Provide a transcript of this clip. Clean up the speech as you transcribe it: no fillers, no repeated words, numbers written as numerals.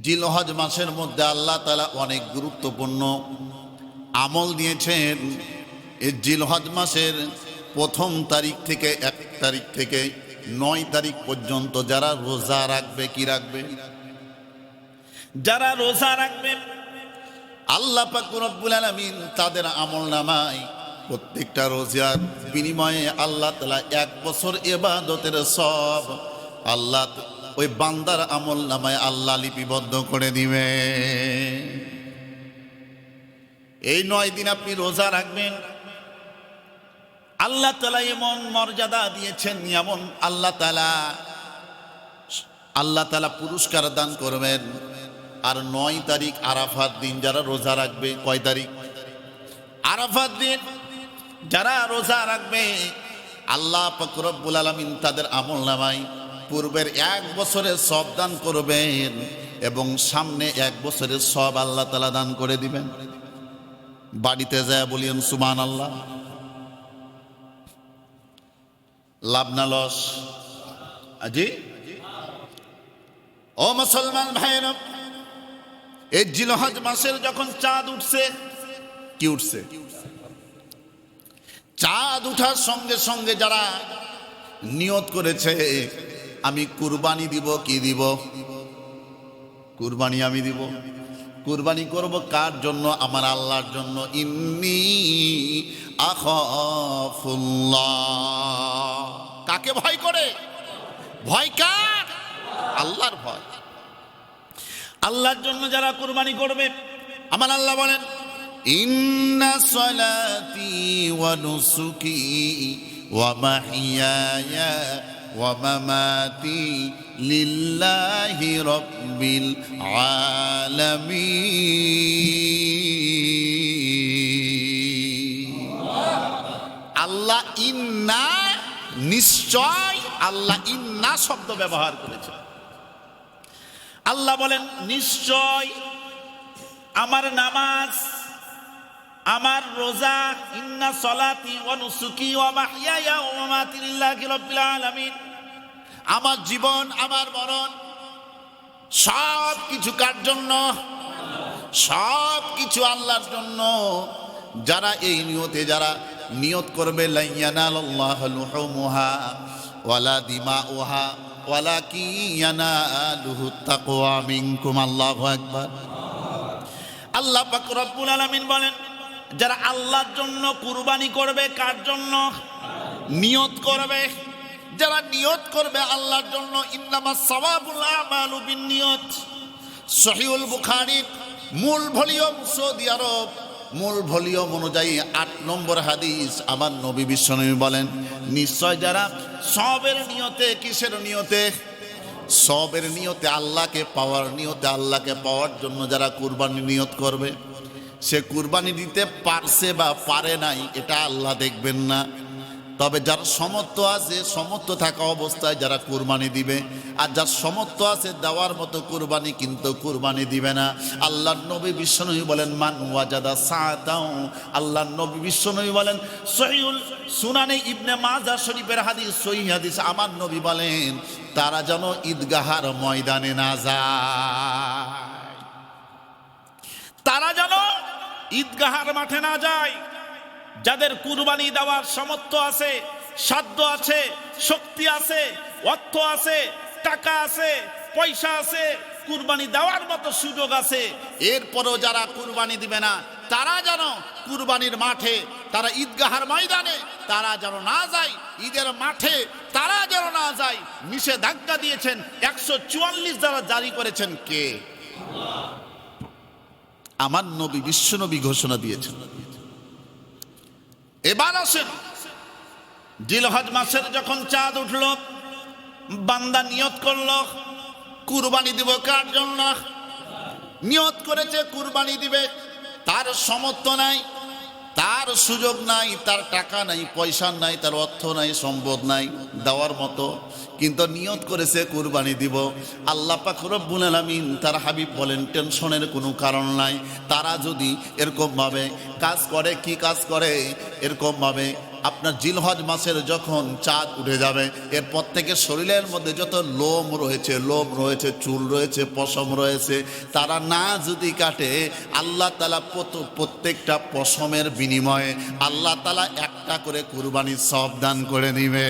জিলহজ মাসের মধ্যে আল্লাহ তাআলা অনেক গুরুত্বপূর্ণ আমল দিয়েছেন। এই জিলহজ মাসের প্রথম তারিখ থেকে 1 তারিখ থেকে 9 তারিখ পর্যন্ত যারা রোজা রাখবে, কি রাখবে? যারা রোজা রাখবে আল্লাহ পাক রব্বুল আলামিন তাদের আমলনামায় প্রত্যেকটা রোজার বিনিময়ে আল্লাহ তাআলা 1 বছর ইবাদতের সব আল্লাহ ওই বান্দার আমলনামায় আল্লাহ লিপিবদ্ধ করে দিবে। এই 9 দিন আপনি রোজা রাখবেন, আল্লাহ তাআলা এমন মর্যাদা দিয়েছেন, এমন আল্লাহ তাআলা পুরস্কার দান করবেন। আর 9 তারিখ আরাফাত দিন যারা রোজা রাখবে, কয় তারিখ? আরাফাত দিন যারা রোজা রাখবে আল্লাহ পাক রব্বুল আলামিন তাদের আমলনামায় পূর্বের 1 বছরের সব দান করবেন এবং সামনে 1 বছরের সব আল্লাহ তাআলা দান করে দিবেন। বাড়িতে যায় বলিয়েন সুবহানাল্লাহ। লাভ না লস? আজি ও মুসলমান ভাইরা, এই জিলহজ মাসের যখন চাঁদ উঠছে, কি উঠছে? চাঁদ উঠার সঙ্গে সঙ্গে যারা নিয়ত করেছে আমি কুরবানি দিব, কি দিব? কুরবানি আমি দিব। কুরবানি করব কার জন্য? আমার আল্লাহর জন্য। ইন্নী আখাফুল্লাহ। কাকে ভয় করে? ভয় কার? আল্লাহর ভয়। আল্লাহর জন্য যারা কুরবানি করবে, আমার আল্লাহ বলেন ইন্না সলাতি ওয়া নুসুকি ওয়া মাহইয়ায়া ওয়া মামাতি লিল্লাহি রাব্বিল আলামিন। আল্লাহ ইন্না, নিশ্চয়, আল্লাহ ইন্না শব্দ ব্যবহার করেছে। আল্লাহ বলেন নিশ্চয় আমার নামাজ, আমার রোজা, ইন্না সলাতি ওয়া নুসুকি ওয়া মাহইয়ায়া ওয়া মামাতি লিল্লাহি রাব্বিল আলামিন, আমার জীবন, আমার মরণ সব কিছু কার জন্য? সব কিছু আল্লাহর জন্য। যারা এই নিয়তে যারা নিয়ত করবে লা ইয়ানালাল্লাহু লুহুমুহা ওয়ালা দিমাউহা ওয়ালাকিন ইয়ানালুহুত তাকওয়া মিনকুম। আল্লাহু আকবার। আল্লাহ পাক রব্বুল আলামিন বলেন যারা আল্লাহর জন্য কুরবানি করবে, কার জন্য? নিয়ত করবে। যারা নিয়ত করবে আল্লাহর জন্য, ইন্নামাস সাওয়াবুল আমালু বিন্নিয়ত। সহিহুল বুখারী মূল ভলিউম, সৌদি আরব মূল ভলিউম অনুযায়ী 8 নম্বর হাদিস, আমার নবী বিশ্বনবী বলেন নিশ্চয় যারা সবের নিয়তে, কিসের নিয়তে? সবের নিয়তে, আল্লাহকে পাওয়ার নিয়তে, আল্লাহকে পাওয়ার জন্য যারা কুরবানি নিয়ত করবে, সে কুরবানি দিতে পারছে বা পারে নাই এটা আল্লাহ দেখবেন না। তবে যার সমর্থ আছে, সমর্থ থাকা অবস্থায় যারা কুরবানি দিবে, আর যার সমর্থ আছে দেওয়ার মতো কুরবানি কিন্তু কুরবানি দিবে না। আল্লাহর নবী বিশ্বনবী বলেন মান ওয়াজাদা সাআতাও, আল্লাহর নবী বিশ্বনবী বলেন সহিহুল সুনানে ইবনে মাজাহ শরীফের হাদিস, সহিহ হাদিস, আমার নবী বলেন তারা যেন ঈদগাহার ময়দানে না যায়, তারা যেন ঈদগাহার মাঠে না যায়। যাদের কুরবানি দেওয়ার সামর্থ্য আছে, সাধ্য আছে, শক্তি আছে, অর্থ আছে, টাকা আছে, পয়সা আছে, কুরবানি দেওয়ার মতো সুযোগ আছে, এরপরও যারা কুরবানি দিবে না তারা যেন কুরবানির মাঠে, তারা ঈদগাহার ময়দানে তারা যেন না যায়, ঈদের মাঠে তারা যেন না যায়। নিষেধাজ্ঞা দিয়েছেন 144 যারা জারি করেছেন কে? আমার নবী বিশ্বনবী ঘোষণা দিয়েছেন। এবার আসেন জিলহজ মাসের যখন চাঁদ উঠল, বান্দা নিয়ত করল কুরবানি দিব কার জন্য? নিয়ত করেছে কুরবানি দিবে, তার সামর্থ্য নাই, তার সুযোগ নাই, তার টাকা নাই, পয়সা নাই, তার অর্থ নাই, সম্পদ নাই দেওয়ার মতো, কিন্তু নিয়ত করেছে কুরবানি দিব। আল্লাহ পাক রব্বুল আলামিন তার হাবিব বলেন টেনশনের কোনো কারণ নাই। তারা যদি এরকম ভাবে কাজ করে, কি কাজ করে? এরকম ভাবে আপনার জিলহজ মাসের যখন চাঁদ উঠে যাবে, এরপর থেকে শরীরের মধ্যে যত লোম রয়েছে, চুল রয়েছে, পশম রয়েছে, তারা না যদি কাটে, আল্লাহ তাআলা প্রত্যেকটা পশমের বিনিময়ে আল্লাহ তাআলা একটা করে কুরবানির সওয়াব দান করে দিবে।